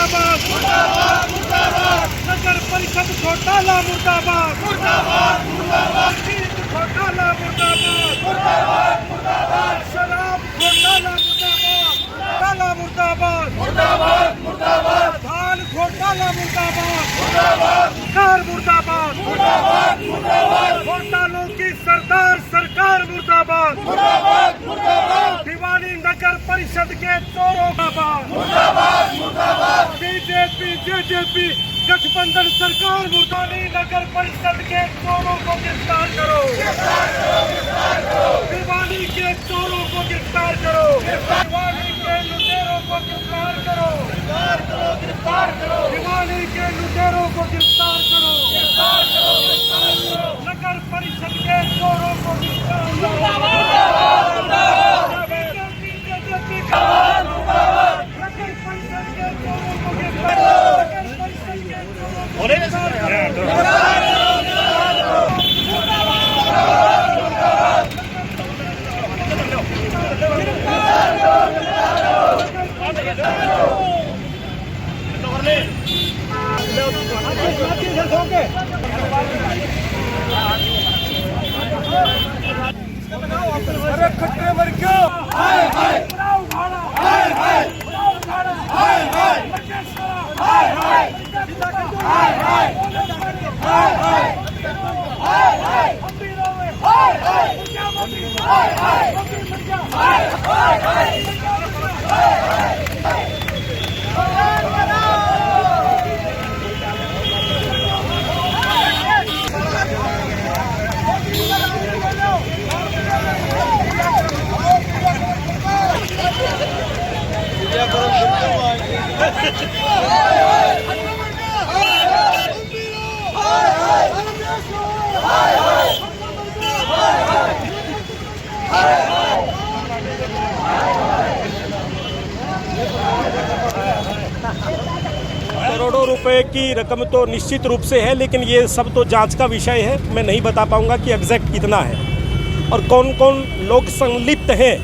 मुर्दाबाद मुर्दाबाद मुर्दाबाद। नगर परिषद घोटाला मुर्दाबाद मुर्दाबाद मुर्दाबाद। घोटाला मुर्दाबाद मुर्दाबाद मुर्दाबाद। शराब घोटाला मुर्दाबाद मुर्दाबाद मुर्दाबाद मुर्दाबाद। धान घोटाला मुर्दाबाद मुर्दाबाद। कार मुर्दाबाद मुर्दाबाद मुर्दाबाद। घोटालों की सरदार सरकार मुर्दाबाद मुर्दाबाद मुर्दाबाद। भिवानी नगर परिषद के चोरों का मुर्दाबाद मुर्दाबाद। बीजेपी जेजेपी गठबंधन सरकार भिवानी नगर परिषद के चोरों को गिरफ्तार करो भिवानी के चोरों को गिरफ्तार करो भिवानी के लुटेरों को गिरफ्तार करो गिरफ्तार करो भिवानी के लुटेरों को गिरफ्तार करो नगर परिषद के चोरों को अरे खट्टे मर क्यों हाय हाय हाय हाय हाय हाय हाय हाय हाय हाय हाय हाय करोड़ों रुपए की रकम तो निश्चित रूप से है, लेकिन ये सब तो जांच का विषय है। मैं नहीं बता पाऊंगा कि एग्जैक्ट कितना है और कौन कौन लोग संलिप्त हैं।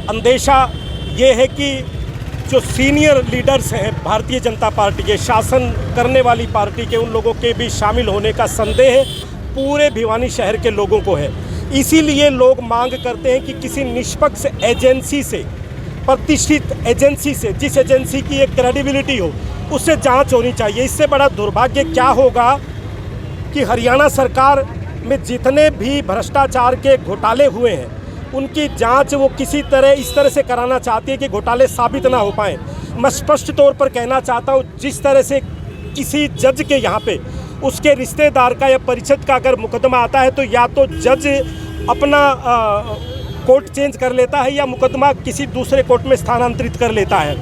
अंदेशा ये है कि जो सीनियर लीडर्स हैं भारतीय जनता पार्टी के, शासन करने वाली पार्टी के, उन लोगों के भी शामिल होने का संदेह पूरे भिवानी शहर के लोगों को है। इसीलिए लोग मांग करते हैं कि किसी निष्पक्ष एजेंसी से, प्रतिष्ठित एजेंसी से, जिस एजेंसी की एक क्रेडिबिलिटी हो, उससे जांच होनी चाहिए। इससे बड़ा दुर्भाग्य क्या होगा कि हरियाणा सरकार में जितने भी भ्रष्टाचार के घोटाले हुए हैं उनकी जांच वो किसी तरह इस तरह से कराना चाहती है कि घोटाले साबित ना हो पाएँ। मैं स्पष्ट तौर पर कहना चाहता हूँ, जिस तरह से किसी जज के यहाँ पे उसके रिश्तेदार का या परिचित का अगर मुकदमा आता है तो या तो जज अपना कोर्ट चेंज कर लेता है या मुकदमा किसी दूसरे कोर्ट में स्थानांतरित कर लेता है।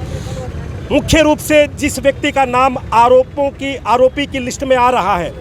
मुख्य रूप से जिस व्यक्ति का नाम आरोपी की लिस्ट में आ रहा है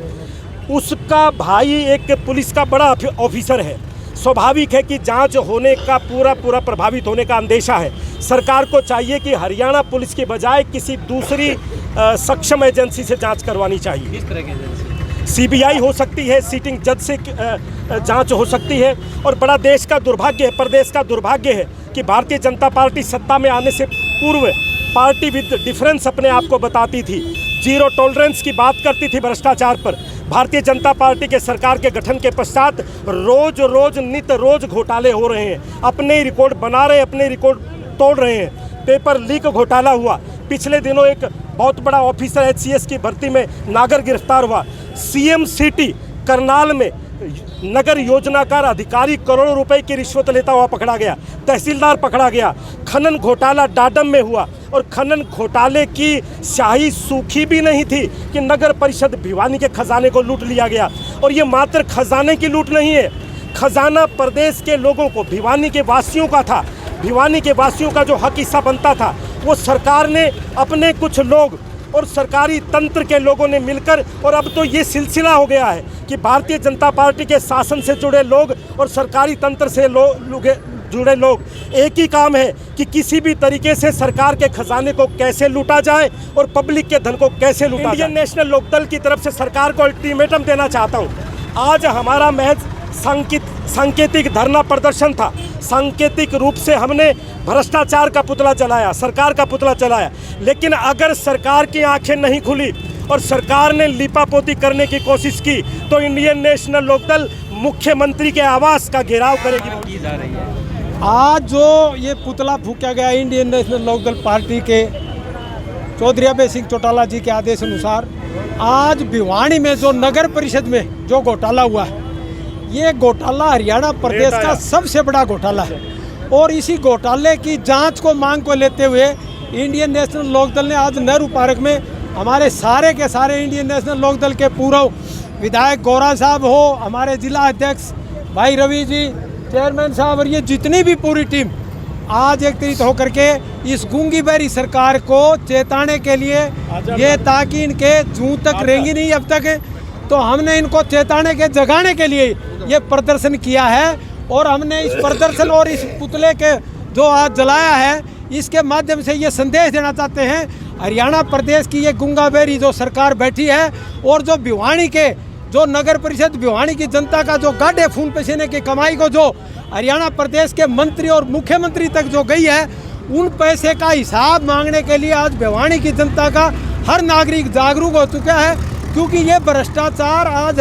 उसका भाई एक पुलिस का बड़ा ऑफिसर है। स्वाभाविक है कि जांच होने का पूरा प्रभावित होने का अंदेशा है। सरकार को चाहिए कि हरियाणा पुलिस के बजाय किसी दूसरी सक्षम एजेंसी से जांच करवानी चाहिए। किस तरह की एजेंसी? सीबीआई हो सकती है, सिटिंग जज से जांच हो सकती है। और बड़ा देश का दुर्भाग्य है, प्रदेश का दुर्भाग्य है कि भारतीय जनता पार्टी सत्ता में आने से पूर्व पार्टी विद डिफरेंस अपने आप को बताती थी, जीरो टॉलरेंस की बात करती थी भ्रष्टाचार पर। भारतीय जनता पार्टी के सरकार के गठन के पश्चात रोज नित रोज घोटाले हो रहे हैं। अपने रिकॉर्ड बना रहे हैं, अपने रिकॉर्ड तोड़ रहे हैं। पेपर लीक घोटाला हुआ, पिछले दिनों एक बहुत बड़ा ऑफिसर एचसीएस की भर्ती में नागर गिरफ्तार हुआ। सीएम सिटी करनाल में नगर योजनाकार अधिकारी करोड़ों रुपए की रिश्वत लेता हुआ पकड़ा गया। तहसीलदार पकड़ा गया। खनन घोटाला डाडम में हुआ और खनन घोटाले की स्याही सूखी भी नहीं थी कि नगर परिषद भिवानी के खजाने को लूट लिया गया। और ये मात्र खजाने की लूट नहीं है, खजाना प्रदेश के लोगों को, भिवानी के वासियों का था। भिवानी के वासियों का जो हक हिस्सा बनता था वो सरकार ने अपने कुछ लोग और सरकारी तंत्र के लोगों ने मिलकर, और अब तो ये सिलसिला हो गया है कि भारतीय जनता पार्टी के शासन से जुड़े लोग और सरकारी तंत्र से जुड़े लोग, एक ही काम है कि किसी भी तरीके से सरकार के खजाने को कैसे लूटा जाए और पब्लिक के धन को कैसे लूटा जाए। इंडियन नेशनल लोकदल की तरफ से सरकार को अल्टीमेटम देना चाहता हूँ। आज हमारा महज सांकेतिक धरना प्रदर्शन था। सांकेतिक रूप से हमने भ्रष्टाचार का पुतला चलाया, सरकार का पुतला चलाया। लेकिन अगर सरकार की आंखें नहीं खुली और सरकार ने लीपापोती करने की कोशिश की तो इंडियन नेशनल लोकदल मुख्यमंत्री के आवास का घेराव करेगी। की जा रही है आज जो ये पुतला फूंका गया इंडियन नेशनल लोकदल पार्टी के चौधरी अभय सिंह चौटाला जी के आदेश अनुसार, आज भिवानी में जो नगर परिषद में जो घोटाला हुआ है, ये घोटाला हरियाणा प्रदेश का सबसे बड़ा घोटाला है। और इसी घोटाले की जांच को मांग को लेते हुए इंडियन नेशनल लोकदल ने आज नेहरू पार्क में हमारे सारे के सारे इंडियन नेशनल लोकदल के पूर्व विधायक गौरा साहब हो, हमारे जिला अध्यक्ष भाई रवि जी, चेयरमैन साहब और ये जितनी भी पूरी टीम आज एकत्रित होकर के इस गूंगी बहरी सरकार को चेताने के लिए, ये ताकि इनके जूं तक रहेंगी नहीं अब तक, तो हमने इनको चेताने के जगाने के लिए ये प्रदर्शन किया है। और हमने इस प्रदर्शन और इस पुतले के जो आज जलाया है, इसके माध्यम से ये संदेश देना चाहते हैं हरियाणा प्रदेश की ये गूंगा बहरी जो सरकार बैठी है और जो भिवानी के जो नगर परिषद भिवानी की जनता का जो गाढ़े खून पसीने की कमाई को जो हरियाणा प्रदेश के मंत्री और मुख्यमंत्री तक जो गई है, उन पैसे का हिसाब मांगने के लिए आज भिवानी की जनता का हर नागरिक जागरूक हो चुका है। क्योंकि ये भ्रष्टाचार आज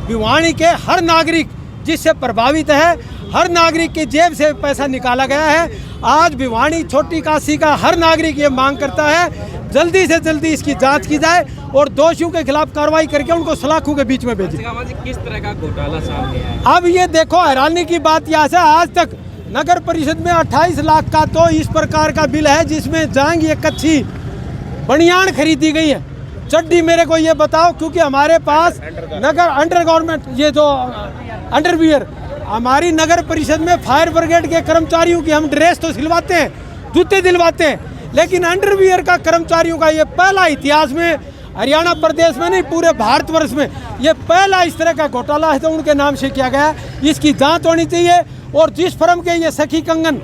भिवानी के हर नागरिक जिससे प्रभावित है, हर नागरिक की जेब से पैसा निकाला गया है। आज भिवानी छोटी काशी का हर नागरिक ये मांग करता है जल्दी से जल्दी इसकी जांच की जाए और दोषियों के खिलाफ कार्रवाई करके उनको सलाखों के बीच में भेजें। किस तरह का घोटाला सामने आया? अब ये देखो, हैरानी की बात यह है आज तक नगर परिषद में 28 लाख का तो इस प्रकार का बिल है जिसमें जाएंगी एक अच्छी बनियान खरीदी गई है। चड्डी मेरे को ये बताओ, क्योंकि हमारे पास नगर अंडर गवर्नमेंट ये जो अंडरवियर हमारी नगर परिषद में फायर ब्रिगेड के कर्मचारियों की हम ड्रेस तो सिलवाते हैं, जूते दिलवाते हैं, लेकिन अंडरवियर का कर्मचारियों का ये पहला इतिहास में हरियाणा प्रदेश में नहीं पूरे भारतवर्ष में ये पहला इस तरह का घोटाला है तो उनके नाम से किया गया है। इसकी जांच होनी चाहिए। और जिस फर्म के ये सखी कंगन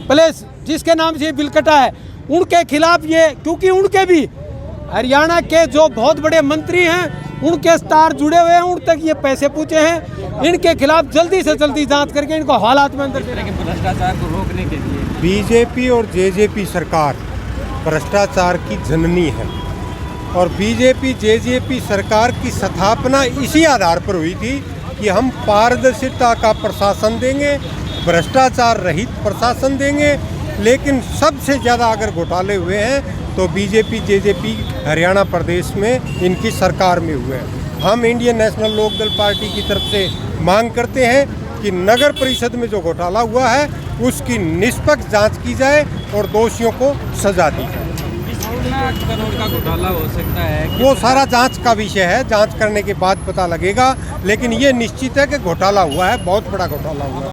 प्लेस जिसके नाम से ये बिल कटा है, उनके खिलाफ ये, क्योंकि उनके भी हरियाणा के जो बहुत बड़े मंत्री हैं उनके स्टार जुड़े हुए हैं, उन तक ये पैसे पूछे हैं। इनके खिलाफ जल्दी से जल्दी जांच करके इनको हालात में अंदर भ्रष्टाचार को रोकने के लिए बीजेपी और जेजेपी सरकार भ्रष्टाचार की जननी है और बीजेपी जेजेपी सरकार की स्थापना इसी आधार पर हुई थी कि हम पारदर्शिता का प्रशासन देंगे, भ्रष्टाचार रहित प्रशासन देंगे। लेकिन सबसे ज़्यादा अगर घोटाले हुए हैं तो बीजेपी जेजेपी हरियाणा प्रदेश में इनकी सरकार में हुए हैं। हम इंडियन नेशनल लोकदल पार्टी की तरफ से मांग करते हैं कि नगर परिषद में जो घोटाला हुआ है उसकी निष्पक्ष जांच की जाए और दोषियों को सजा दी जाए। करोड़ का घोटाला हो सकता है, वो सारा जांच का विषय है, जांच करने के बाद पता लगेगा। लेकिन ये निश्चित है कि घोटाला हुआ है, बहुत बड़ा घोटाला हुआ है।